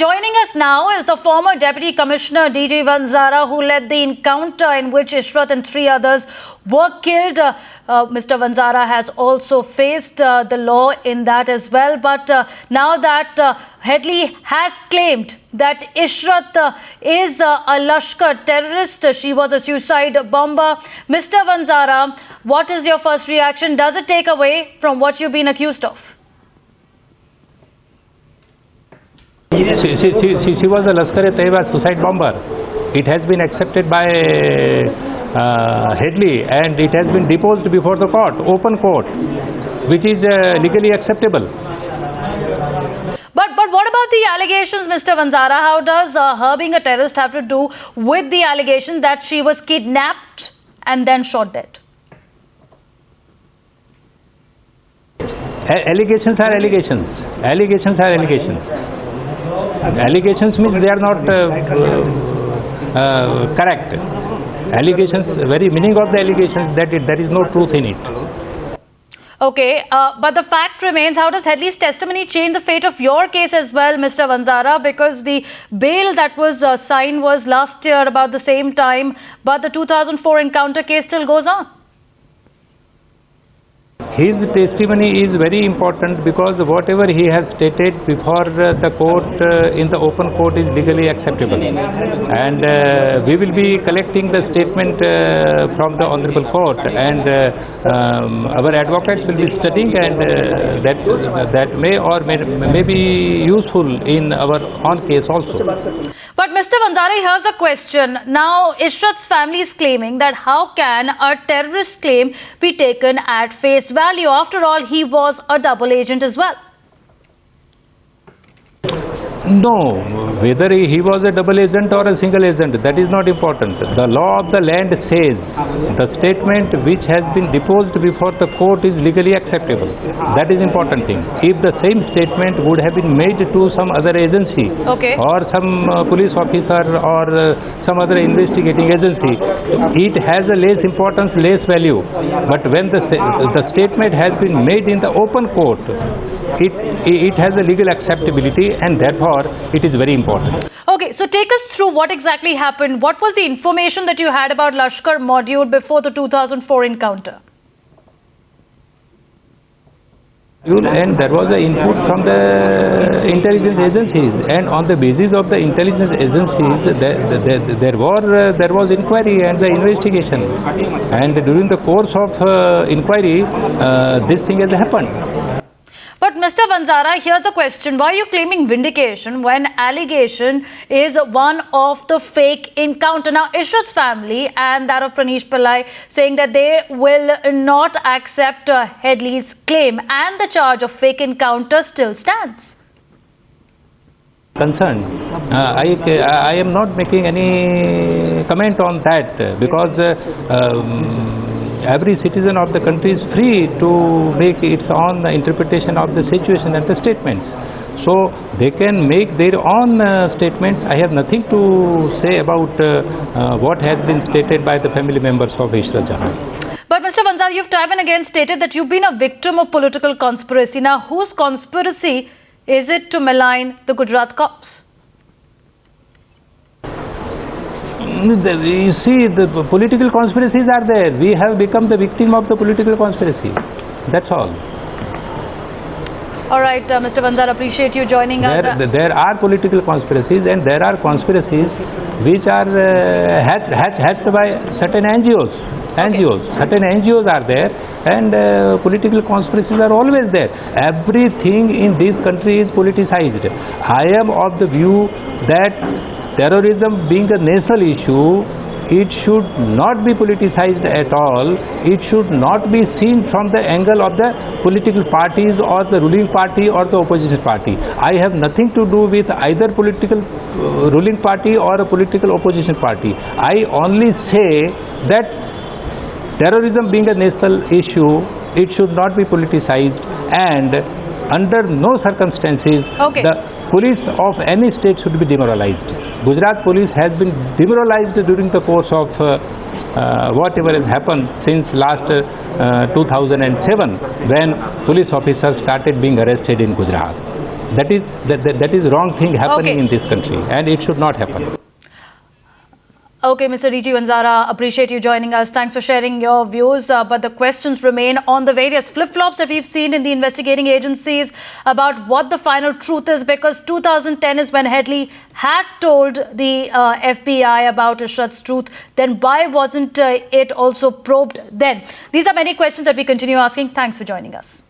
joining us now is the former Deputy Commissioner DG Vanzara, who led the encounter in which Ishrat and 3 others were killed. Mr. Vanzara has also faced the law in that as well. But now that Headley has claimed that Ishrat is a Lashkar terrorist, she was a suicide bomber. Mr. Vanzara, what is your first reaction? Does it take away from what you've been accused of? She was a Laskhar-e-Taiba suicide bomber. It has been accepted by Headley and it has been deposed before the court, open court, which is legally acceptable. But what about the allegations, Mr. Vanzara? How does her being a terrorist have to do with the allegation that she was kidnapped and then shot dead? Allegations are allegations. Allegations are allegations. Allegations means they are not correct. Allegations, very meaning of the allegations that there is no truth in it. Okay, but the fact remains, how does Headley's testimony change the fate of your case as well, Mr. Vanzara? Because the bail that was signed was last year about the same time, but the 2004 encounter case still goes on. His testimony is very important because whatever he has stated before the court in the open court is legally acceptable, and we will be collecting the statement from the honorable court, and our advocates will be studying, and that may or may be useful in our own case also. But Mr. Vanzara, here's a question. Now Ishrat's family is claiming that how can a terrorist claim be taken at face value? After all, he was a double agent as well. No, whether he was a double agent or a single agent, that is not important. The law of the land says the statement which has been deposed before the court is legally acceptable. That is important thing. If the same statement would have been made to some other agency, okay, or some police officer or some other investigating agency, it has a less importance, less value. But when the statement has been made in the open court, it has a legal acceptability, and therefore it is very important. Okay, so take us through what exactly happened. What was the information that you had about Lashkar module before the 2004 encounter? And there was an input from the intelligence agencies, and on the basis of the intelligence agencies there was inquiry and the investigation, and during the course of inquiry this thing has happened. But Mr. Vanzara, here's a question. Why are you claiming vindication when allegation is one of the fake encounter? Now, Ishrat's family and that of Pranish Pillai saying that they will not accept Headley's claim, and the charge of fake encounter still stands. Concerned. I am not making any comment on that because every citizen of the country is free to make its own interpretation of the situation and the statements. So they can make their own statements. I have nothing to say about what has been stated by the family members of Ishrat Jahan. But Mr. Vanzara, you've time and again stated that you've been a victim of political conspiracy. Now, whose conspiracy is it to malign the Gujarat cops? You see, the political conspiracies are there. We have become the victim of the political conspiracy. That's all. All right, Mr. Vanzara, appreciate you joining us. There are political conspiracies, and there are conspiracies which are hatched by certain NGOs. Certain NGOs are there, and political conspiracies are always there. Everything in this country is politicized. I am of the view that terrorism being a national issue, it should not be politicized at all. It should not be seen from the angle of the political parties or the ruling party or the opposition party. I have nothing to do with either political ruling party or a political opposition party. I only say that terrorism being a national issue, it should not be politicized, and under no circumstances Okay. the police of any state should be demoralized. Gujarat police has been demoralized during the course of whatever has happened since last 2007 when police officers started being arrested in Gujarat. That is wrong thing happening in this country, and it should not happen. Okay, Mr. DG Vanzara, appreciate you joining us. Thanks for sharing your views. But the questions remain on the various flip-flops that we've seen in the investigating agencies about what the final truth is, because 2010 is when Headley had told the FBI about Ishrat's truth. Then why wasn't it also probed then? These are many questions that we continue asking. Thanks for joining us.